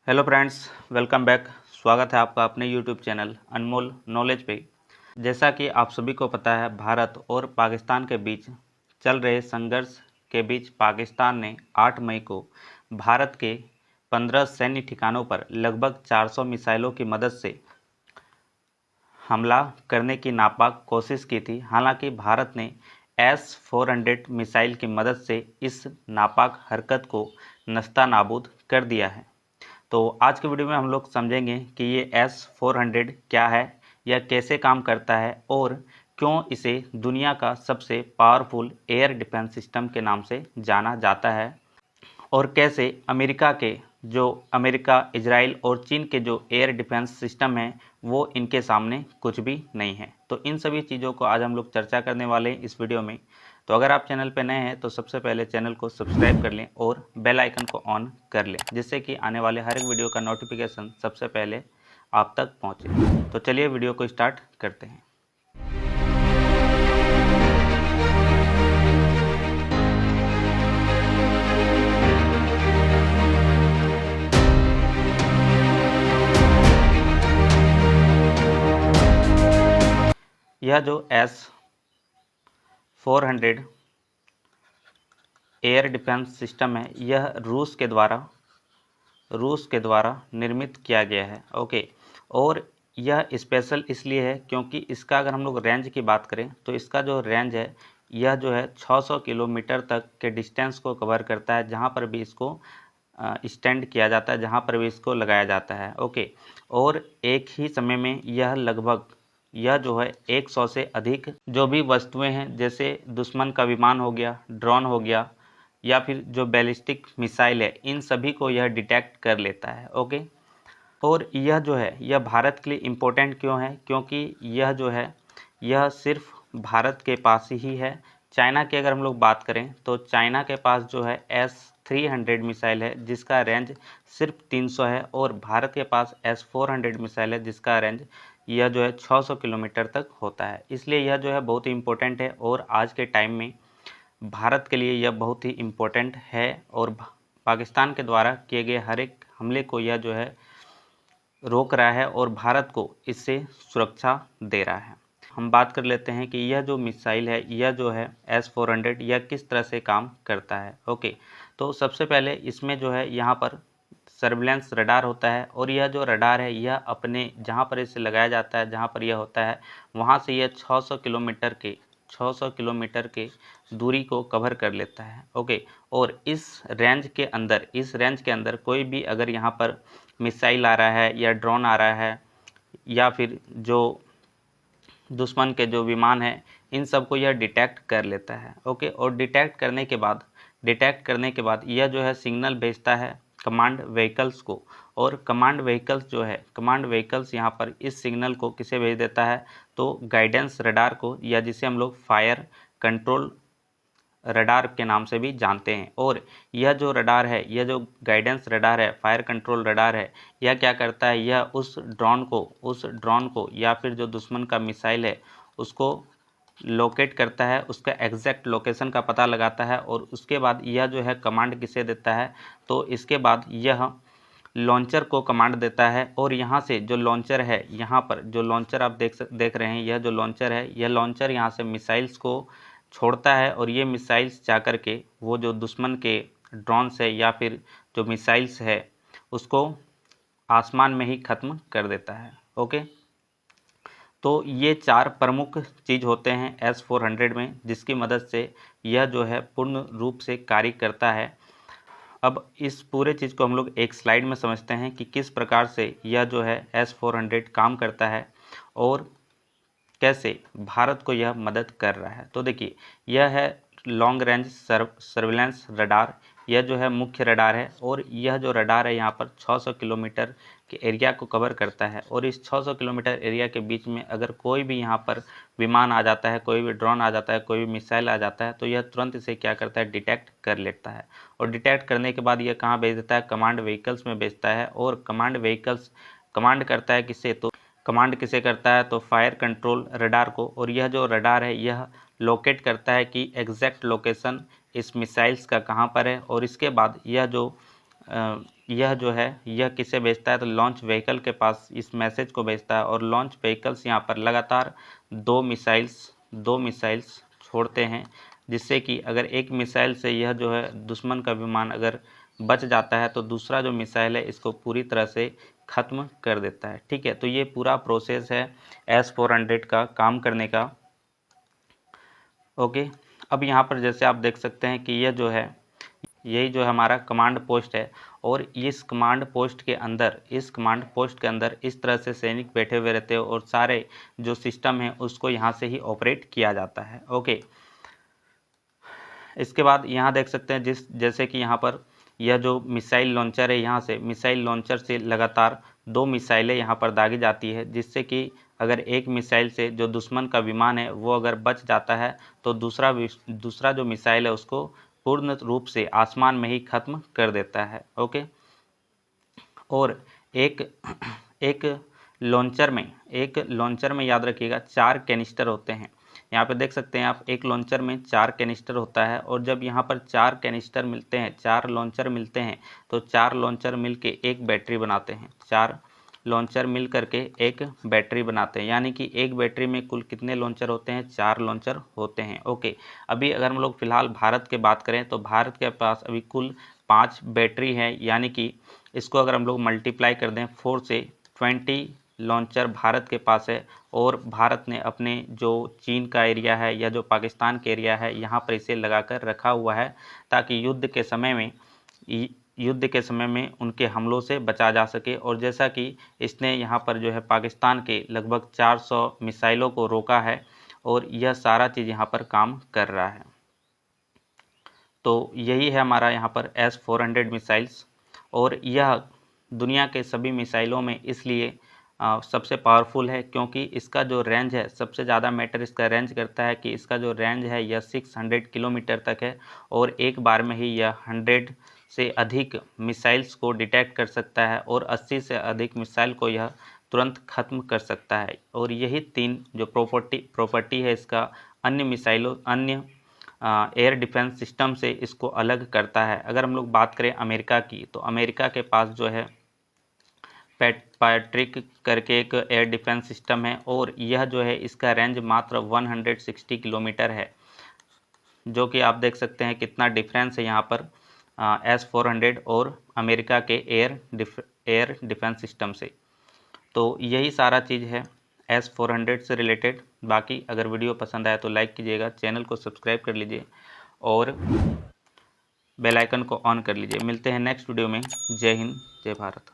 Hello friends, welcome back. स्वागत है आपका अपने यूट्यूब चैनल अनमोल नॉलेज पे। जैसा कि आप सभी को पता है, भारत और पाकिस्तान के बीच चल रहे संघर्ष के बीच पाकिस्तान ने 8 मई को भारत के 15 सैन्य ठिकानों पर लगभग 400 मिसाइलों की मदद से हमला करने की नापाक कोशिश की थी। हालांकि भारत ने S-400 मिसाइल की मदद से इस नापाक हरकत को नस्तानाबूद कर दिया है। तो आज के वीडियो में हम लोग समझेंगे कि ये S-400 क्या है, यह कैसे काम करता है और क्यों इसे दुनिया का सबसे पावरफुल एयर डिफेंस सिस्टम के नाम से जाना जाता है, और कैसे अमेरिका, इजराइल और चीन के जो एयर डिफेंस सिस्टम हैं वो इनके सामने कुछ भी नहीं है। तो इन सभी चीज़ों को आज हम लोग चर्चा करने वाले हैं इस वीडियो में। तो अगर आप चैनल पर नए हैं तो सबसे पहले चैनल को सब्सक्राइब कर लें और बेल आइकन को ऑन कर लें, जिससे कि आने वाले हर एक वीडियो का नोटिफिकेशन सबसे पहले आप तक पहुँचे। तो चलिए वीडियो को स्टार्ट करते हैं। यह जो S-400 एयर डिफेंस सिस्टम है, यह रूस के द्वारा निर्मित किया गया है। ओके, और यह स्पेशल इसलिए है क्योंकि इसका अगर हम लोग रेंज की बात करें तो इसका जो रेंज है यह जो है 600 किलोमीटर तक के डिस्टेंस को कवर करता है, जहां पर भी इसको स्टैंड किया जाता है, जहां पर भी इसको लगाया जाता है। ओके, और एक ही समय में यह जो है 100 से अधिक जो भी वस्तुएं हैं, जैसे दुश्मन का विमान हो गया, ड्रोन हो गया, या फिर जो बैलिस्टिक मिसाइल है, इन सभी को यह डिटेक्ट कर लेता है। ओके, और यह जो है यह भारत के लिए इम्पोर्टेंट क्यों है, क्योंकि यह जो है यह सिर्फ भारत के पास ही है। चाइना की अगर हम लोग बात करें तो चाइना के पास जो है S-300 मिसाइल है जिसका रेंज सिर्फ 300 है, और भारत के पास S-400 मिसाइल है जिसका रेंज यह जो है 600 किलोमीटर तक होता है। इसलिए यह जो है बहुत ही इम्पोर्टेंट है, और आज के टाइम में भारत के लिए यह बहुत ही इम्पोर्टेंट है, और पाकिस्तान के द्वारा किए गए हर एक हमले को यह जो है रोक रहा है और भारत को इससे सुरक्षा दे रहा है। हम बात कर लेते हैं कि यह जो मिसाइल है, यह जो है S-400, यह किस तरह से काम करता है। ओके, तो सबसे पहले इसमें जो है यहाँ पर सर्विलेंस रडार होता है, और यह जो रडार है यह अपने जहाँ पर इसे लगाया जाता है, जहाँ पर यह होता है वहाँ से यह 600 किलोमीटर के दूरी को कवर कर लेता है। ओके, और इस रेंज के अंदर कोई भी अगर यहाँ पर मिसाइल आ रहा है या ड्रोन आ रहा है या फिर जो दुश्मन के जो विमान है, इन सब को यह डिटेक्ट कर लेता है। ओके, और डिटेक्ट करने के बाद यह जो है सिग्नल भेजता है कमांड व्हीकल्स को, और कमांड व्हीकल्स यहाँ पर इस सिग्नल को किसे भेज देता है, तो गाइडेंस रडार को, या जिसे हम लोग फायर कंट्रोल रडार के नाम से भी जानते हैं। और यह जो रडार है, यह जो गाइडेंस रडार है, फायर कंट्रोल रडार है, यह क्या करता है, यह उस ड्रोन को या फिर जो दुश्मन का मिसाइल है उसको लोकेट करता है, उसका एग्जैक्ट लोकेशन का पता लगाता है, और उसके बाद यह जो है कमांड किसे देता है, तो इसके बाद यह लॉन्चर को कमांड देता है। और यहाँ से जो लॉन्चर है, यहाँ पर जो लॉन्चर आप देख रहे हैं, यह जो लॉन्चर है, यह लॉन्चर यहाँ से मिसाइल्स को छोड़ता है, और ये मिसाइल्स जा कर के वो जो दुश्मन के ड्रोन से या फिर जो मिसाइल्स है उसको आसमान में ही ख़त्म कर देता है। ओके, तो ये 4 प्रमुख चीज़ होते हैं S-400 में, जिसकी मदद से यह जो है पूर्ण रूप से कार्य करता है। अब इस पूरे चीज़ को हम लोग एक स्लाइड में समझते हैं कि किस प्रकार से यह जो है S-400 काम करता है और कैसे भारत को यह मदद कर रहा है। तो देखिए, यह है लॉन्ग रेंज सर्विलेंस रडार, यह जो है मुख्य रडार है, और यह जो रडार है यहाँ पर 600 किलोमीटर के एरिया को कवर करता है। और इस 600 किलोमीटर एरिया के बीच में अगर कोई भी यहाँ पर विमान आ जाता है, कोई भी ड्रोन आ जाता है, कोई भी मिसाइल आ जाता है, तो यह तुरंत इसे क्या करता है, डिटेक्ट कर लेता है। और डिटेक्ट करने के बाद यह कहाँ भेज देता है, कमांड व्हीकल्स में भेजता है, और कमांड व्हीकल्स कमांड करता है किससे, तो कमांड किसे करता है, तो फायर कंट्रोल रडार को। और यह जो रडार है यह लोकेट करता है कि एग्जैक्ट लोकेशन इस मिसाइल्स का कहाँ पर है, और इसके बाद यह जो यह जो है यह किसे भेजता है, तो लॉन्च व्हीकल के पास इस मैसेज को भेजता है और लॉन्च व्हीकल्स यहाँ पर लगातार दो मिसाइल्स छोड़ते हैं, जिससे कि अगर एक मिसाइल से यह जो है दुश्मन का विमान अगर बच जाता है तो दूसरा जो मिसाइल है इसको पूरी तरह से ख़त्म कर देता है। ठीक है, तो ये पूरा प्रोसेस है S-400 का काम करने का। ओके, अब यहाँ पर जैसे आप देख सकते हैं कि यह जो है यही जो हमारा कमांड पोस्ट है और इस कमांड पोस्ट के अंदर इस तरह से सैनिक बैठे हुए रहते हैं और सारे जो सिस्टम है उसको यहाँ से ही ऑपरेट किया जाता है। ओके, इसके बाद यहाँ देख सकते हैं जैसे कि यहाँ पर यह जो मिसाइल लॉन्चर है, यहाँ से मिसाइल लॉन्चर से लगातार दो मिसाइलें यहाँ पर दागी जाती है, जिससे कि अगर एक मिसाइल से जो दुश्मन का विमान है वो अगर बच जाता है तो दूसरा जो मिसाइल है उसको पूर्ण रूप से आसमान में ही ख़त्म कर देता है। ओके, और एक लॉन्चर में याद रखिएगा 4 कैनिस्टर होते हैं। यहाँ पे देख सकते हैं आप, एक लॉन्चर में 4 कैनिस्टर होता है और जब यहाँ पर 4 कैनिस्टर मिलते हैं, 4 लॉन्चर मिलते हैं तो 4 लॉन्चर मिलके एक बैटरी बनाते हैं। 4 लॉन्चर मिल करके एक बैटरी बनाते हैं, यानी कि एक बैटरी में कुल कितने लॉन्चर होते हैं, 4 लॉन्चर होते हैं। ओके, अभी अगर हम लोग फिलहाल भारत की बात करें तो भारत के पास अभी कुल 5 बैटरी है, यानी कि इसको अगर हम लोग मल्टीप्लाई कर दें 4 से 20 लॉन्चर भारत के पास है। और भारत ने अपने जो चीन का एरिया है या जो पाकिस्तान के एरिया है यहाँ पर इसे लगाकर रखा हुआ है, ताकि युद्ध के समय में उनके हमलों से बचा जा सके। और जैसा कि इसने यहाँ पर जो है पाकिस्तान के लगभग 400 मिसाइलों को रोका है और यह सारा चीज़ यहाँ पर काम कर रहा है। तो यही है हमारा यहाँ पर S-400 मिसाइल्स, और यह दुनिया के सभी मिसाइलों में इसलिए सबसे पावरफुल है क्योंकि इसका जो रेंज है, सबसे ज़्यादा मैटर इसका रेंज करता है कि इसका जो रेंज है यह 600 किलोमीटर तक है और एक बार में ही यह 100 से अधिक मिसाइल्स को डिटेक्ट कर सकता है और 80 से अधिक मिसाइल को यह तुरंत ख़त्म कर सकता है। और यही 3 जो प्रॉपर्टी है इसका अन्य एयर डिफेंस सिस्टम से इसको अलग करता है। अगर हम लोग बात करें अमेरिका की, तो अमेरिका के पास जो है पैट्रिक करके एक एयर डिफेंस सिस्टम है और यह जो है इसका रेंज मात्र 160 किलोमीटर है, जो कि आप देख सकते हैं कितना डिफरेंस है यहाँ पर S-400 और अमेरिका के एयर डिफेंस सिस्टम से। तो यही सारा चीज़ है S-400 से रिलेटेड। बाकी अगर वीडियो पसंद आया तो लाइक कीजिएगा, चैनल को सब्सक्राइब कर लीजिए और बेल आइकन को ऑन कर लीजिए। मिलते हैं नेक्स्ट वीडियो में। जय हिंद, जय भारत।